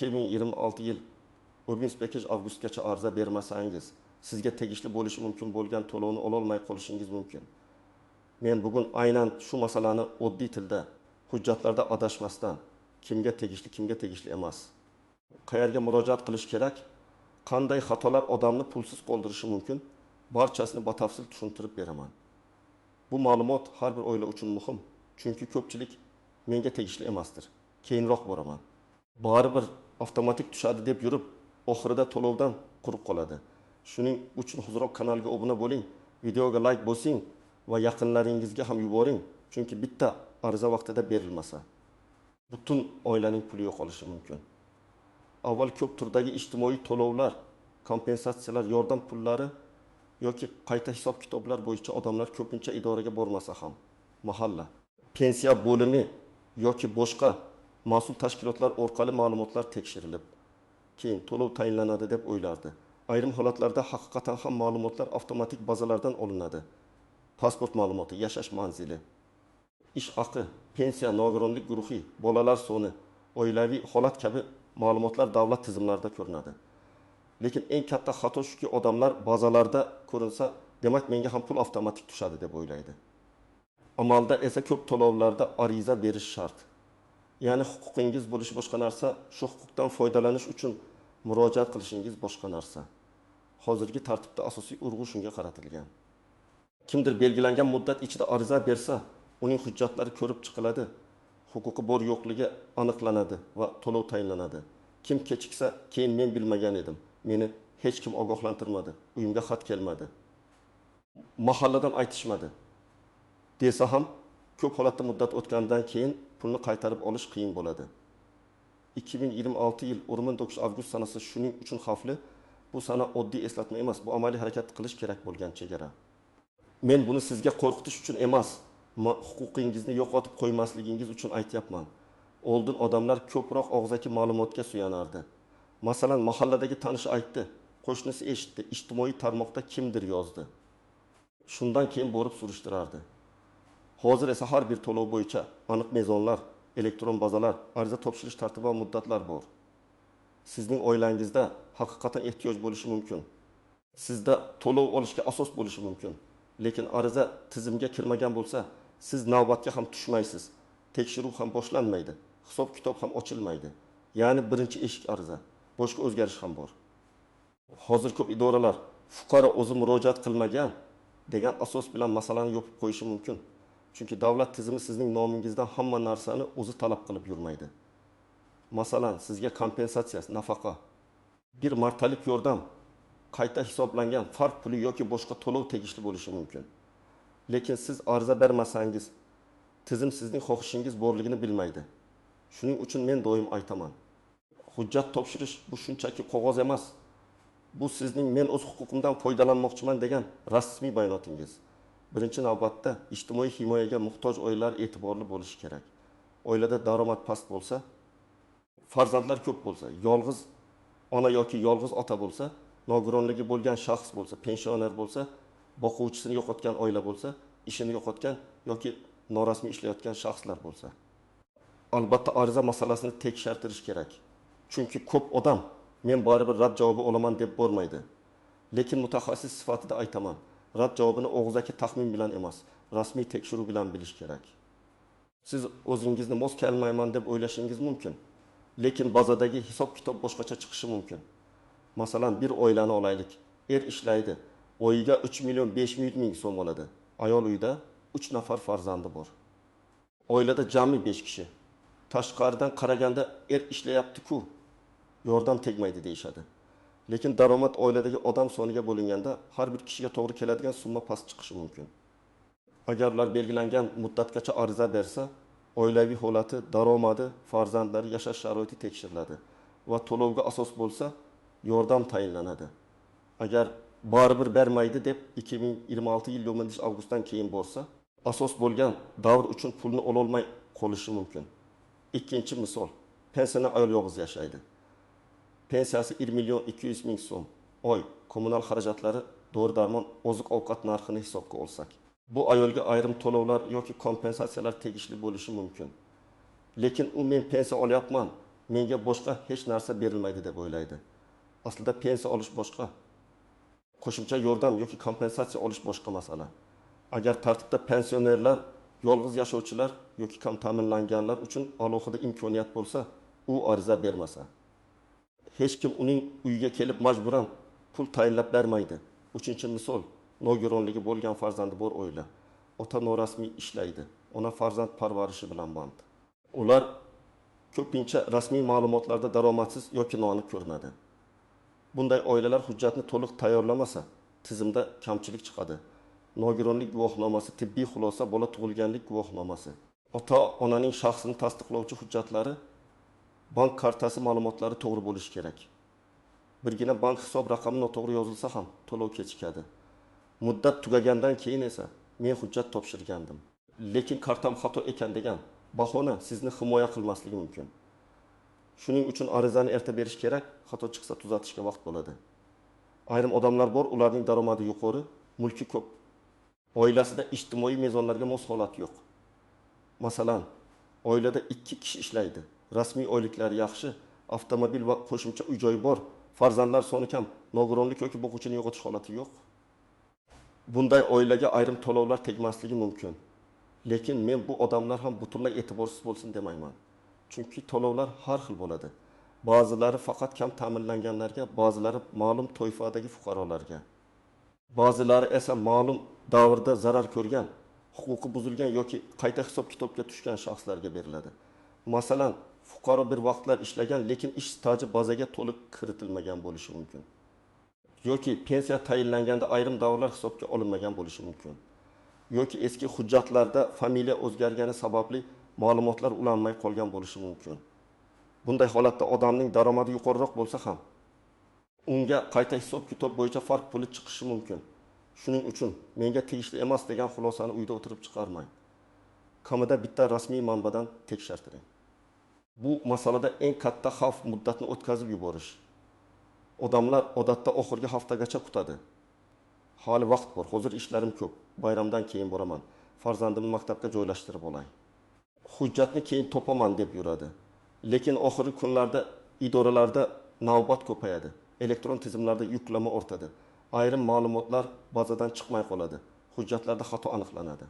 2026 yil Urbanist Package avgustgacha ariza bermasangiz, sizga tegishli bo'lishi mumkin bo'lgan to'lovni ololmay qolishingiz mumkin. Men bugun aynan shu masalani oddiy tilda, hujjatlarda adashmasdan, kimga tegishli emas, qayerga murojaat qilish kerak, qanday xatolar odamni pulsiz qoldirishi mumkin, barchasini batafsil tushuntirib beraman. Bu ma'lumot har bir oila uchun muhim, chunki ko'pchilik menga tegishli emasdir. Keyinroq boraman. Baribir avtomatik tushadi deb yurib, oxirida to'lovdan quruq qoladi. Shuning uchun huzurroq kanalga obuna bo'ling, videoga like bosing va yaqinlaringizga ham yuboring, chunki bitta ariza vaqtida berilmasa butun oilaning puli yo'qolishi mumkin. Avval ko'p turdagi ijtimoiy to'lovlar, kompensatsiyalar, yordam pullari yoki qayta hisob kitoblar bo'yicha odamlar ko'pincha idoraga bormasa ham, mahalla, pensiya bo'limi yoki boshqa mas'ul tashkilotlar orqali ma'lumotlar tekshirilib, keyin to'lov tayinlanadi deb o'ylardi. Ayrim holatlarda haqiqatan ham ma'lumotlar avtomatik bazalardan olinadi. Pasport ma'lumoti, yashash manzili, ish haqi, pensiya, nogironlik guruhi, bolalar soni, oilaviy holat kabi ma'lumotlar davlat tizimlarida ko'rinadi. Lekin eng katta xato shuki, odamlar bazalarda ko'rinsa, demak menga ham pul avtomatik tushadi deb o'ylaydi. Amalda esa ko'p to'lovlarda ariza berish shart. Ya'ni huquqingiz bo'lishi boshqa narsa, shu huquqdan foydalanish uchun murojaat qilishingiz boshqa narsa. Hozirgi tartibda asosiy urg'u shunga qaratilgan. Kimdir belgilangan muddat ichida ariza bersa, uning hujjatlari ko'rib chiqiladi, huquqi bor yo'qligi aniqlanadi va to'lov tayinlanadi. Kim kechiksa, keyin men bilmagan edim, meni hech kim ogohlantirmadi, uyimga xat kelmadi, mahalladan aytishmadi desa ham, ko'p holatda muddat o'tgandan keyin pulni qaytarib olish qiyin bo'ladi. 2026 yil 19-avgust sanasi shuning uchun xavfli. Bu sana oddiy eslatma emas, bu amaliy harakat qilish kerak bo'lgan chegara. Men buni sizga qo'rqitish uchun emas, huquqingizni yo'qotib qo'ymasligingiz uchun aytyapman. Oldin odamlar ko'proq og'zaki ma'lumotga suyanardi. Masalan, mahalladagi tanishi aytdi, qo'shnisi eshitdi, ijtimoiy tarmoqda kimdir yozdi. Shundan keyin borib surishtirardi. Hozir esa har bir to'lov bo'yicha aniq mezonlar, elektron bazalar, ariza topshirish tartibi va muddatlar bor. Sizning oilangizda haqiqatan ehtiyoj bo'lishi mumkin. Sizda to'lov olishga asos bo'lishi mumkin. Lekin ariza tizimga kirmagan bo'lsa, siz navbatga ham tushmaysiz. Tekshiruv ham boshlanmaydi, hisob kitob ham ochilmaydi. Ya'ni birinchi eshik ariza, boshqa o'zgarish ham bor. Hozir ko'p idoralar fuqaro o'zi murojaat qilmagan degan asos bilan masalani yopib qo'yishi mumkin. Chunki davlat tizimi sizning nomingizdan hamma narsani o'zi talab qilib yurmaydi. Masalan, sizga kompensatsiya, nafaqa, bir martalik yordam, qayta hisoblangan farq puli yoki boshqa to'lov tegishli bo'lishi mumkin. Lekin siz ariza bermasangiz, tizim sizning xohishingiz borligini bilmaydi. Shuning uchun men doim aytaman. Hujjat topshirish bu shunchaki qog'oz emas. Bu sizning men o'z huquqimdan foydalanmoqchiman degan rasmiy bayonotingiz. Birinchi navbatda ijtimoiy himoyaga muhtoj oilalar e'tiborli bo'lishi kerak. Oilada daromad past bo'lsa, farzandlar ko'p bo'lsa, yolg'iz ona yoki yolg'iz ota bo'lsa, nogironligi bo'lgan shaxs bo'lsa, pensioner bo'lsa, boquvchisini yo'qotgan oila bo'lsa, ishini yo'qotgan yoki norasmiy ishlayotgan shaxslar bo'lsa. Albatta ariza masalasini tekshirtirish kerak. Chunki ko'p odam men baribir rad javobi olaman deb bormaydi. Lekin mutaxassis sifatida aytaman, rad javobini og'zaki taxmin bilan emas, rasmiy tekshiruv bilan bilish kerak. Siz o'zingizni mos kelmayman deb o'ylashingiz mumkin. Lekin bazadagi hisob kitob boshqacha chiqishi mumkin. Masalan, bir oilani olaylik. Er ishlaydi. Oyiga 3.500.000 so'm oladi. Ayol uyda 3 nafar farzandi bor. Oilada jami 5 kishi. Tashqaridan qaraganda er ishlayapti-ku, yordam tegmaydi deyishadi. Lekin daromad oiladagi odam soniga bo'linganda har bir kishiga to'g'ri keladigan summa past chiqishi mumkin. Agar ular belgilangan muddatgacha ariza bersa, oilaviy holati, daromadi, farzandlari, yashash sharoiti tekshiriladi va to'lovga asos bo'lsa, yordam tayinlanadi. Agar baribir bermaydi deb 2026 yil 15-avgustdan keyin borsa, asos bo'lgan davr uchun pulni ololmay qolishi mumkin. Ikkinchi misol, pensioner ayol yolg'iz yashaydi. Pensiyasi 1.200.000 so'm. Oy, kommunal xarajatlari, dori-darmon, oziq-ovqat narxini hisobga olsak, bu ayolga ayrim to'lovlar yoki kompensatsiyalar tegishli bo'lishi mumkin. Lekin u men pensiya olyapman, menga boshqa hech narsa berilmaydi deb o'ylaydi. Aslida pensiya olish boshqa, qo'shimcha yordam yoki kompensatsiya olish boshqa masala. Agar tartibda pensionerlar, yolg'iz yashovchilar yoki kam ta'minlanganlar uchun alohida imkoniyat bo'lsa, u ariza bermasa, hech kim uning uyiga kelib majburan pul tayinlab bermaydi. Uchinchi misol, nogironligi bo'lgan farzandi bor oila. Ota norasmiy ishlaydi. Ona farzand parvarishi bilan band. Ular ko'pincha rasmiy ma'lumotlarda daromadsiz yoki noaniq ko'rinadi. Bunday oilalar hujjatni to'liq tayyorlamasa, tizimda kamchilik chiqadi. Nogironlik guvohnomasi, tibbiy xulosa, bola tug'ilganlik guvohnomasi, ota-onaning shaxsini tasdiqlovchi hujjatlari, bank kartasi ma'lumotlari to'g'ri bo'lishi kerak. Birgina bank hisob raqami noto'g'ri yozilsa ham to'lov kechikadi. Muddat tugagandan keyin esa men hujjat topshirgandim, lekin kartam xato ekan degan bahona sizni himoya qilmasligi mumkin. Shuning uchun arizani erta berish kerak, xato chiqsa tuzatishga vaqt bo'ladi. Ayrim odamlar bor, ularning daromadi yuqori, mulki ko'p. Oilasida ijtimoiy mezonlarga mos holat yo'q. Masalan, oilada 2 kishi ishlaydi. Rasmiy oyliklari yaxshi, avtomobil va qo'shimcha uy-joy bor, farzandlar soni kam, nogironlik yoki boquvchini yo'qotish holati yo'q. Bunday oilaga ayrim to'lovlar tegmasligi mumkin. Lekin men bu odamlar ham butunlay e'tiborsiz bo'lsin demayman. Chunki to'lovlar har xil bo'ladi. Ba'zilari faqat kam ta'minlanganlarga, ba'zilari ma'lum toifadagi fuqarolarga. Ba'zilari esa ma'lum davrda zarar ko'rgan, huquqi buzilgan yoki qayta hisob-kitobga tushgan shaxslarga beriladi. Masalan, fuqaro bir vaqtlar ishlagan, lekin ish staji bazaga to'liq kiritilmagan bo'lishi mumkin. Yoki pensiya tayinlanganda ayrim davrlar hisobga olinmagan bo'lishi mumkin. Yoki eski hujjatlarda familiya o'zgargani sababli ma'lumotlar ulanmay qolgan bo'lishi mumkin. Bunday holatda odamning daromadi yuqoriroq bo'lsa ham, unga qayta hisob-kitob bo'yicha farq puli chiqishi mumkin. Shuning uchun menga tegishli emas degan xulosani uyda o'tirib chiqarmang. Kamida bitta rasmiy manbadan tekshirtiring. Bu masalada eng katta xavf muddatni o'tkazib yuborish. Odamlar odatda oxirgi haftagacha kutadi. Hali vaqt bor, hozir ishlarim ko'p, bayramdan keyin boraman, farzandimni maktabga joylashtirib olay. Hujjatni keyin topaman deb yuradi. Lekin oxirgi kunlarda idoralarda navbat ko'payadi. Elektron tizimlarda yuklama ortadi. Ayrim ma'lumotlar bazadan chiqmay qoladi. Hujjatlarda xato aniqlanadi.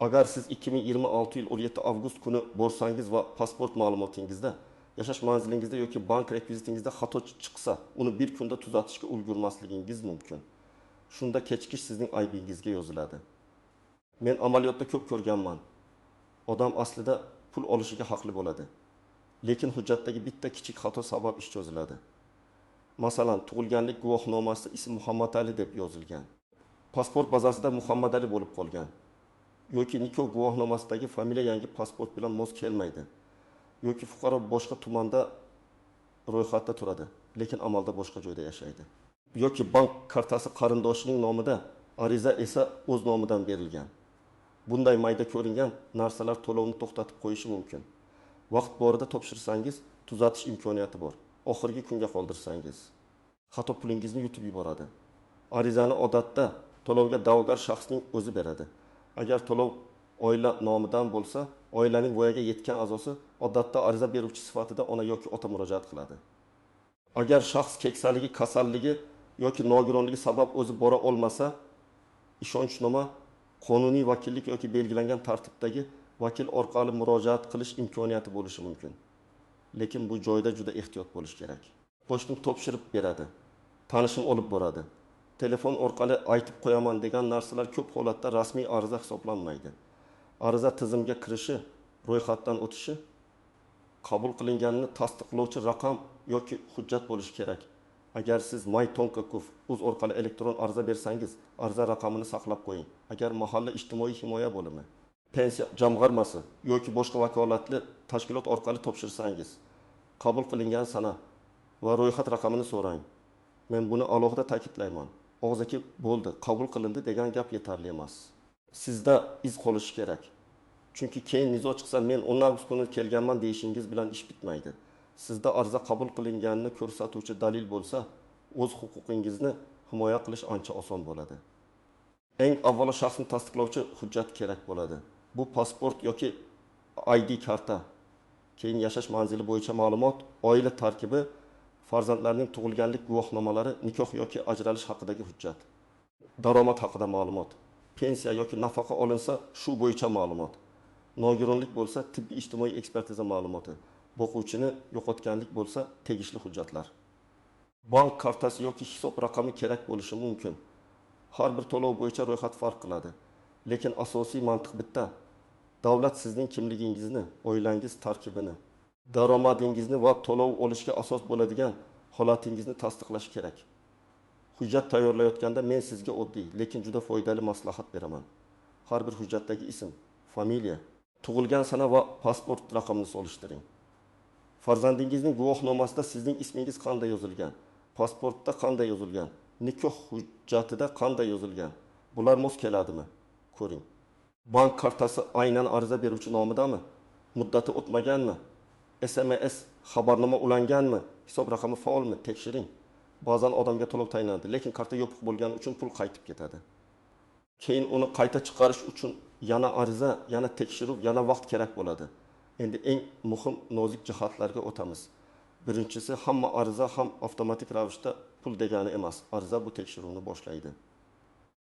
Agar siz 2026 yil 17 avgust kuni borsangiz va pasport ma'lumotingizda, yashash manzilingizda yoki bank rekvizitingizda xato chiqsa, uni bir kunda tuzatishga ulgurmasligingiz mumkin. Shunda kechikish sizning aybingizga yoziladi. Men amaliyotda ko'p ko'rganman. Odam aslida pul olishiga haqli bo'ladi. Lekin hujjatdagi bitta kichik xato sabab ish cho'ziladi. Masalan, tug'ilganlik guvohnomasida ism Muhammad Ali deb yozilgan. Pasport bazasida Muhammad Ali bo'lib qolgan. Yoki nikoh guvohnomasidagi familiya yangi pasport bilan mos kelmaydi. Yoki fuqaro boshqa tumanda ro'yxatda turadi, lekin amalda boshqa joyda yashaydi. Yoki bank kartasi qarindoshining nomida, ariza esa o'z nomidan berilgan. Bunday mayda ko'ringan narsalar to'lovni to'xtatib qo'yishi mumkin. Vaqt borida topshirsangiz, tuzatish imkoniyati bor. Oxirgi kunga qoldirsangiz, xato pulingizni yutib yuboradi. Arizani odatda to'lovga da'vogar shaxsning o'zi beradi. Agar to'lov oila nomidan bo'lsa, oilaning voyaga yetgan a'zosi odatda ariza beruvchi sifatida ona yoki ota murojaat qiladi. Agar shaxs keksaligi, kasalligi yoki nogironligi sabab o'zi bora olmasa, ishonchnoma, qonuniy vakillik yoki belgilangan tartibdagi vakil orqali murojaat qilish imkoniyati bo'lishi mumkin. Lekin bu joyda juda ehtiyot bo'lish kerak. Pochtam topshirib beradi, tanishim olib boradi. Telefon orqali aytib qo'yaman degan narsalar ko'p holatda rasmiy ariza hisoblanmaydi. Ariza tizimga kirishi, ro'yxatdan o'tishi, qabul qilinganini tasdiqlovchi raqam yoki hujjat bo'lishi kerak. Agar siz My.Tonkakov.uz orqali elektron ariza bersangiz, ariza raqamini saqlab qo'ying. Agar mahalla ijtimoiy himoya bo'limi, pensiya jamg'armasi yoki boshqa vakolatli tashkilot orqali topshirsangiz, qabul qilingan sana va ro'yxat raqamini so'rang. Men buni alohida ta'kidlayman. Og'zaki bo'ldi, qabul qilindi degan gap yetarli emas. Sizda iz qolishi kerak. Chunki keyin nizo chiqsa, men 10 avgust kuni kelganman deyishingiz bilan ish bitmaydi. Sizda ariza qabul qilinganini ko'rsatuvchi dalil bo'lsa, o'z huquqingizni himoya qilish ancha oson bo'ladi. Eng avvalo shaxsni tasdiqlovchi hujjat kerak bo'ladi. Bu pasport yoki ID karta. keyin yashash manzili bo'yicha ma'lumot, oila tarkibi, farzandlarning tug'ilganlik guvohnomalari, nikoh yoki ajralish haqidagi hujjat, daromad haqida ma'lumot, pensiya yoki nafaqa olinsa shu bo'yicha ma'lumot, nogironlik bo'lsa tibbiy ijtimoiy ekspertiza ma'lumoti, boquvchini yo'qotganlik bo'lsa tegishli hujjatlar. Bank kartasi yoki hisob raqami kerak bo'lishi mumkin. Har bir to'lov bo'yicha ro'yxat farq qiladi. Lekin asosiy mantiq bitta. Davlat sizning kimligingizni, oilangiz tarkibini, daromadingizni va to'lov olishga asos bo'ladigan holatingizni tasdiqlashi kerak. Hujjat tayyorlayotganda men sizga oddiy, lekin juda foydali maslahat beraman. Har bir hujjatdagi ism, familiya, tug'ilgan sana va pasport raqamini solishtiring. Farzandingizning guvohnomasida sizning ismingiz qanday yozilgan, pasportda qanday yozilgan, nikoh hujjatida qanday yozilgan? Bular mos keladimi? Ko'ring. Bank kartasi aynan ariza beruvchi nomidami? Muddati o'tmaganmi? SMS xabarnoma ulanganmi? Hisob raqami faolmi? Tekshiring. Ba'zan odamga to'lov tayinlandi, lekin karta yopiq bo'lgani uchun pul qaytib ketadi. Keyin uni qayta chiqarish uchun yana ariza, yana tekshiruv, yana vaqt kerak bo'ladi. Endi eng muhim nozik jihatlarga o'tamiz. Birinchisi, hamma ariza ham avtomatik ravishda pul degani emas. Ariza bu tekshiruvni boshlaydi.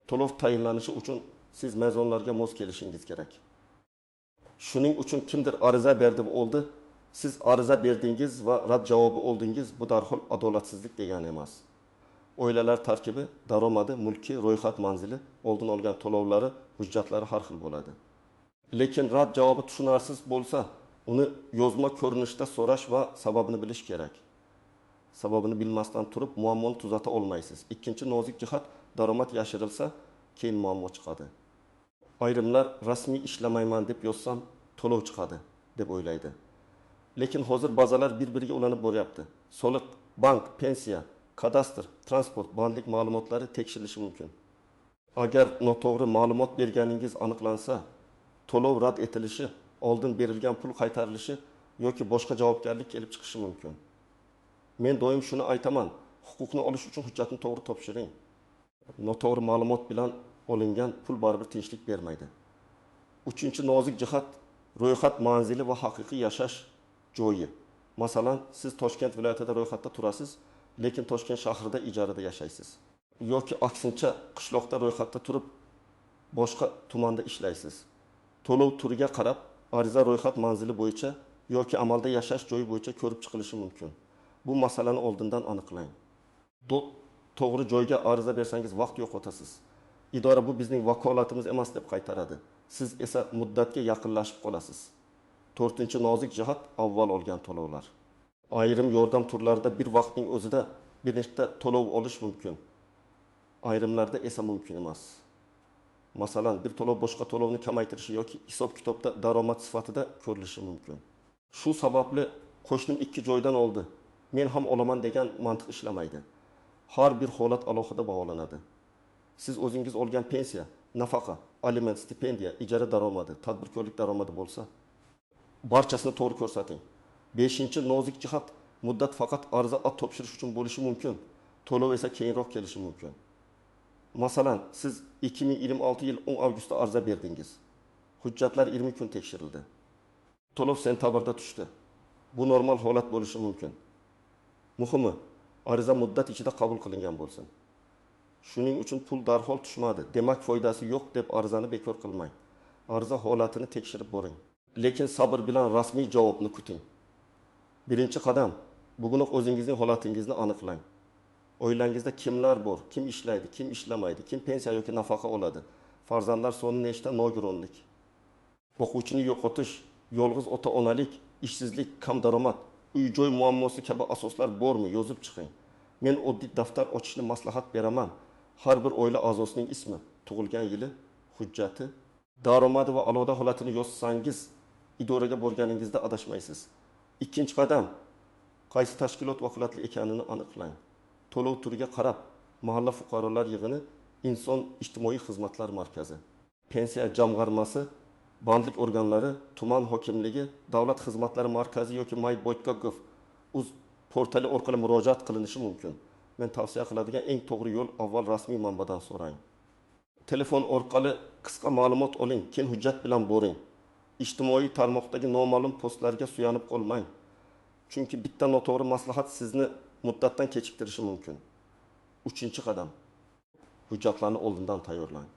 To'lov tayinlanishi uchun siz mezonlarga mos kelishingiz kerak. Shuning uchun kimdir ariza berdi oldi, siz ariza berdingiz va rad javobi oldingiz, bu darhol adolatsizlik degani emas. Oilalar tarkibi, daromadi, mulki, ro'yxat manzili, oldin olgan to'lovlari, hujjatlari har xil bo'ladi. Lekin rad javobi tushunarsiz bo'lsa, uni yozma ko'rinishda so'rash va sababini bilish kerak. Sababini bilmasdan turib muammoni tuzata olmaysiz. Ikkinchi nozik jihat, daromad yashirilsa, keyin muammo chiqadi. Ayrimlar rasmiy ishlamayman deb yozsam to'lov chiqadi deb o'ylaydi. Lekin hozir bazalar bir-biriga ulanib boryapti. Soliq, bank, pensiya, kadastr, transport, bandlik ma'lumotlari tekshirilishi mumkin. Agar noto'g'ri ma'lumot berganingiz aniqlansa, to'lov rad etilishi, oldin berilgan pul qaytarilishi yoki boshqa javobgarlik kelib chiqishi mumkin. Men doim shuni aytaman, huquqni olish uchun hujjatni to'g'ri topshiring. Noto'g'ri ma'lumot bilan olingan pul baribir tinchlik bermaydi. Uchinchi nozik jihat, ro'yxat manzili va haqiqiy yashash joyi. Masalan, siz Toshkent viloyatida ro'yxatda turasiz, lekin Toshkent shahrida ijarada yashaysiz. Yoki aksincha, qishloqda ro'yxatda turib, boshqa tumanda ishlaysiz. To'lov turiga qarab, ariza ro'yxat manzili bo'yicha yoki amalda yashash joyi bo'yicha ko'rib chiqilishi mumkin. Bu masalani oldindan aniqlang. To'g'ri joyga ariza bersangiz vaqt yo'qotasiz. Idora bu bizning vakolatimiz emas deb qaytaradi. Siz esa muddatga yaqinlashib qolasiz. To'rtinchi nozik jihat, avval olgan to'lovlar. Ayrim yordam turlarida bir vaqtning o'zida bir nechta to'lov olish mumkin. Ayrimlarda esa mumkin emas. Masalan, bir to'lov boshqa to'lovni kamaytirishi yoki hisob-kitobda daromad sifatida ko'rilishi mumkin. Shu sababli qo'shnim ikki joydan oldi, men ham olaman degan mantiq ishlamaydi. Har bir holat alohida baholanadi. Siz o'zingiz olgan pensiya, nafaqa, aliment, stipendiya, ijara daromadi, tadbirkorlik daromadi bo'lsa, barchasini to'g'ri ko'rsating. 5-nozik jihat, muddat faqat ariza topshirish uchun bo'lishi mumkin. To'lov esa keyinroq kelishi mumkin. Masalan, siz 2026 yil 10 avgustda ariza berdingiz. Hujjatlar 20 kun tekshirildi. To'lov sentabrda tushdi. Bu normal holat bo'lishi mumkin. Muhimi, ariza muddat ichida qabul qilingan bo'lsin. Shuning uchun pul darhol tushmadi, demak foydasi yo'q deb arizani bekor qilmang. Ariza holatini tekshirib boring. Lekin sabr bilan rasmiy javobni kuting. Birinchi qadam, bugunoq o'zingizning holatingizni aniqlang. Oilangizda kimlar bor, kim ishlaydi, kim ishlamaydi, kim pensiya yoki nafaqa oladi, farzandlar soni nechta, nogironlik, o'quvchini yo'qotish, yolg'iz ota-onalik, ishsizlik, kam daromad, uy-joy muammosi kabi asoslar bormi, yozib chiqing. Men oddiy daftar ochishni maslahat beraman. Har bir oila a'zosining ismi, tug'ilgan yili, hujjati, daromadi va aloqa holatini yozsangiz, idoraga borganingizda adashmaysiz. Ikkinchi qadam, qaysi tashkilot vakolatli ekanini aniqlang. To'lov turiga qarab, mahalla fuqarolar yig'ini, inson ijtimoiy xizmatlar markazi, pensiya jamg'armasi, bandlik organlari, tuman hokimligi, davlat xizmatlari markazi yoki my.gov uz portali orqali murojaat qilinishi mumkin. Men tavsiya qiladigan eng to'g'ri yo'l avval rasmiy manbadan so'rang. Telefon orqali qisqa ma'lumot oling, keyin hujjat bilan boring. ijtimoiy tarmoqdagi noma'lum postlarga suyanib qolmang. Chunki bitta noto'g'ri maslahat sizni muddatdan kechiktirishi mumkin. 3-qadam. Hujjatlarni oldindan tayyorlang.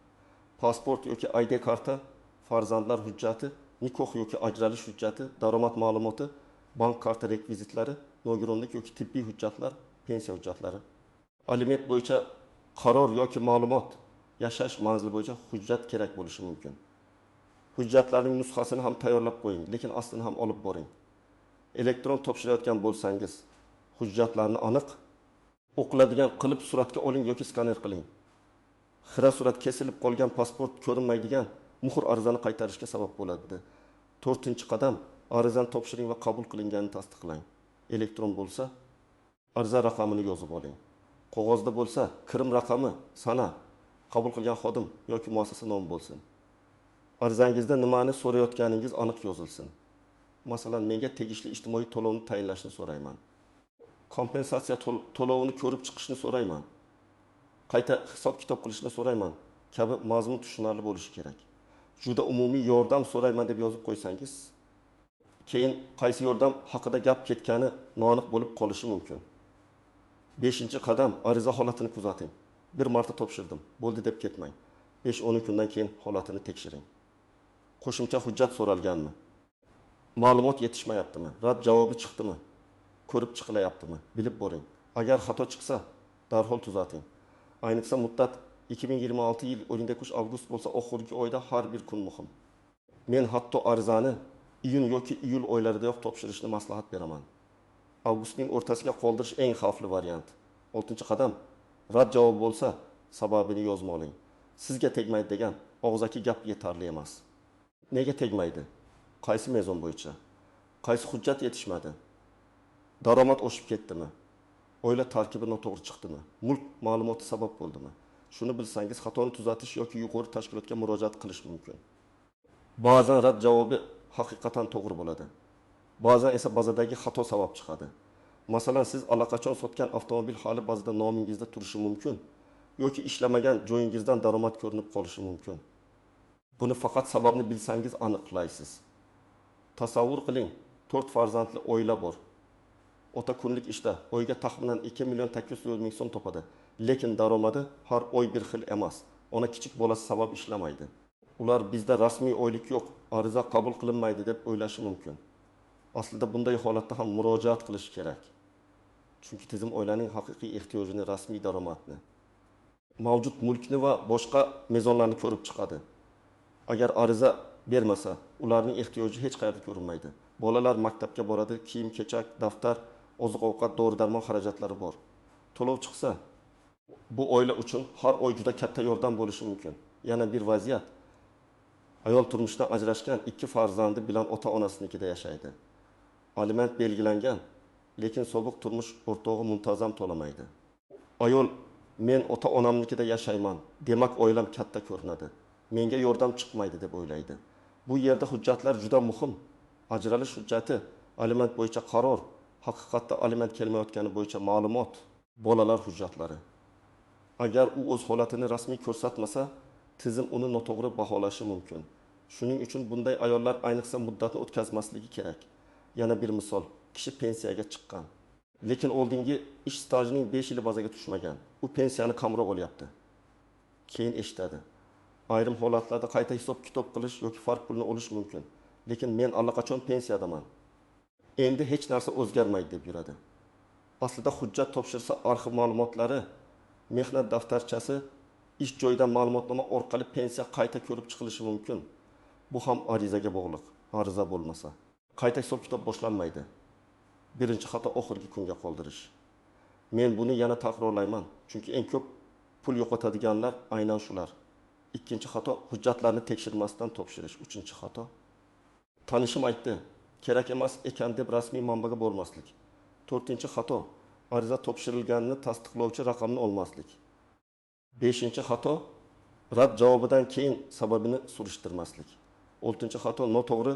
Pasport yoki ID karta, farzandlar hujjati, nikoh yoki ajralish hujjati, daromad ma'lumoti, bank karta rekvizitlari, nogironlik yoki tibbiy hujjatlar, pensiya hujjatlari. Aliment bo'yicha qaror yoki ma'lumot, yashash manzili bo'yicha hujjat kerak bo'lishi mumkin. Hujjatlarning nusxasini ham tayyorlab qo'ying, lekin aslini ham olib boring. Elektron topshirayotgan bo'lsangiz, hujjatlarni aniq o'qiladigan qilib suratga oling yoki skaner qiling. Xira surat kesilib qolgan pasport ko'rinmaydigan muhr arizani qaytarishga sabab bo'ladi. 4-qadam, arizani topshiring va qabul qilinganini tasdiqlang. Elektron bo'lsa, ariza raqamini yozib oling. Qog'ozda bo'lsa, kirim raqami, sana, qabul qilgan xodim yoki muassasa nomi bo'lsin. Arizangizda nimani so'rayotganingiz aniq yozilsin. Masalan, menga tegishli ijtimoiy to'lovni tayinlashni so'rayman. Kompensatsiya to'lovini ko'rib chiqishni so'rayman. Qayta hisob-kitob qilishni so'rayman kabi mazmun tushunarli bo'lishi kerak. Juda umumiy yordam so'rayman deb yozib qo'ysangiz, keyin qaysi yordam haqida gap ketgani noaniq bo'lib qolishi mumkin. 5-qadam, ariza holatini kuzating. Bir marta topshirdim, bo'ldi deb ketmang. 5-10 kundan keyin holatini tekshiring. Qo'shimcha hujjat so'ralganmi? Ma'lumot yetishmayaptimi? Rad javobi chiqdimi? Ko'rib chiqilayaptimi? Bilib boring. Agar xato chiqsa, darhol tuzating. Ayniqsa muddat 2026 yil 19 avgust bo'lsa, oxirgi oyda har bir kun muhim. Men hatto arizani iyun yoki iyul oylaridayoq topshirishni maslahat beraman. Avgustning o'rtasiga qoldirish eng xavfli variant. 6-qadam, rad javobi bo'lsa, sababini yozib oling. Sizga tegmaydi degan og'zaki gap yetarli emas. Nega tegmaydi? Qaysi mezon bo'yicha? Qaysi hujjat yetishmadi? Daromad oshib ketdimi? Oila tarkibi noto'g'ri chiqdimi? Mulk ma'lumoti sabab bo'ldimi? Shuni bilsangiz, xatoni tuzatish yoki yuqori tashkilotga murojaat qilish mumkin. Ba'zan rad javobi haqiqatan to'g'ri bo'ladi. Ba'zan esa bazadagi xato sabab chiqadi. Masalan, siz allaqachon sotgan avtomobil hali bazada nomingizda turishi mumkin yoki ishlamagan joyingizdan daromad ko'rinib qolishi mumkin. Buni faqat sababni bilsangiz aniqlaysiz. Tasavvur qiling, 4 farzandli oila bor. Ota kunlik ishda oyga taxminan 2.800.000 so'm topadi, lekin daromadi har oy bir xil emas. Ona kichik bolasi sabab ishlamaydi. Ular bizda rasmiy oylik yo'q, ariza qabul qilinmaydi deb o'ylashi mumkin. Aslida bunday holatda ham murojaat qilish kerak. Chunki tizim oilaning haqiqiy ehtiyojini, rasmiy daromadni, mavjud mulkni va boshqa mezonlarni ko'rib chiqadi. Agar ariza bermasa, ularning ehtiyoji hech qayerda ko'rinmaydi. Bolalar maktabga boradi, kiyim-kechak, daftar, oziq-ovqat, dori-darmon xarajatlari bor. To'lov chiqsa, bu oila uchun har oy juda katta yordam bo'lishi mumkin. Yana bir vaziyat. Ayol turmushdan ajrashgan 2 farzandi bilan ota-onasinikida yashaydi. Aliment belgilangan, lekin sobiq turmush o'rtog'i muntazam to'lamaydi. Ayol, men ota-onamnikida yashayman, demak oilam katta ko'rinadi. Menga yordam chiqmaydi deb o'ylaydi. Bu yerda hujjatlar juda muhim. Ajralish hujjati, aliment bo'yicha qaror, haqiqatda aliment kelmayotgani bo'yicha ma'lumot, bolalar hujjatlari. Agar u o'z holatini rasmiy ko'rsatmasa, tizim uni noto'g'ri baholashi mumkin. Shuning uchun bunday ayollar ayniqsa muddatni o'tkazmasligi kerak. Yana bir misol, kishi pensiyaga chiqqan, lekin oldingi ish stajining 5 yili bazaga tushmagan. U pensiyani kamroq olyapti. Keyin eshitadi. Ayrim holatlarda qayta hisob-kitob qilish yoki farq pulni olish mumkin. Lekin men allaqachon pensiyadaman. Endi hech narsa o'zgarmaydi deb yuradi. Aslida hujjat topshirsa, arxiv ma'lumotlari, mehnat daftarchasi, ish joyidan ma'lumotnoma orqali pensiya qayta ko'rib chiqilishi mumkin. Bu ham arizaga bog'liq. Ariza bo'lmasa, qayta hisob-kitob boshlanmaydi. Birinchi xato oxirgi kunga qoldirish. Men buni yana takrorlayman, chunki eng ko'p pul yo'qotadiganlar aynan shular. Ikkinchi xato, hujjatlarni tekshirmasdan topshirish. Uchinchi xato, tanishim aytdi, kerak emas ekan deb rasmiy manbaga bormaslik. 4-xato, ariza topshirilganini tasdiqlovchi raqamni olmaslik. 5-xato, rad javobidan keyin sababini surishtirmaslik. 6-xato, noto'g'ri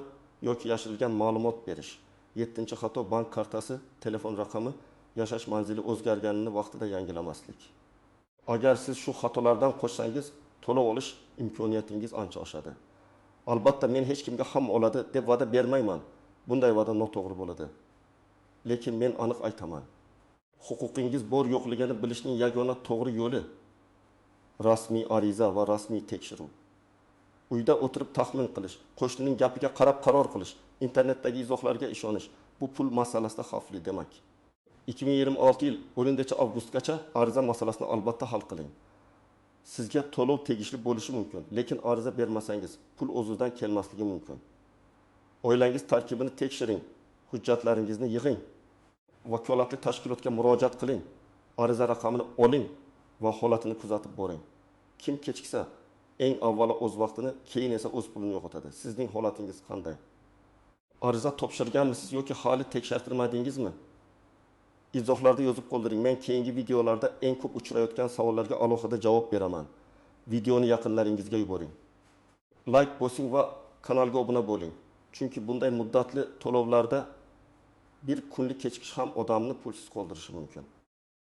yoki yashirilgan ma'lumot berish. 7-xato, bank kartasi, telefon raqami, yashash manzili o'zgarganini vaqtida yangilamaslik. Agar siz shu xatolardan qochsangiz, to'lov olish imkoniyatingiz ancha oshadi. Albatta men hech kimga ham oladi deb va'da bermayman. Bunday va'da noto'g'ri bo'ladi. Lekin men aniq aytaman. Huquqingiz bor yo'qligini bilishning yagona to'g'ri yo'li rasmiy ariza va rasmiy tekshiruv. Uyda o'tirib taxmin qilish, qo'shnining gapiga qarab qaror qilish, internetdagi izohlarga ishonish bu pul masalasida xavfli demak. 2026 yil 10-avgustgacha ariza masalasini albatta hal qiling. Sizga to'lov tegishli bo'lishi mumkin, lekin ariza bermasangiz pul o'zidan kelmasligi mumkin. Oilangiz tarkibini tekshiring, hujjatlaringizni yig'ing, vakolatli tashkilotga murojaat qiling, ariza raqamini oling va holatini kuzatib boring. Kim kechiksa, eng avvalo o'z vaqtini, keyin esa o'z pulini yo'qotadi. Sizning holatingiz qanday? Ariza topshirganmisiz yoki hali tekshirtirmadingizmi? Izohlarda yozib qoldiring. Men keyingi videolarda eng ko'p uchrayotgan savollarga alohida javob beraman. Videoni yaqinlaringizga yuboring. Like bosing va kanalga obuna bo'ling. Chunki bunday muddatli to'lovlarda bir kunlik kechikish ham odamni pulsiz qoldirishi mumkin.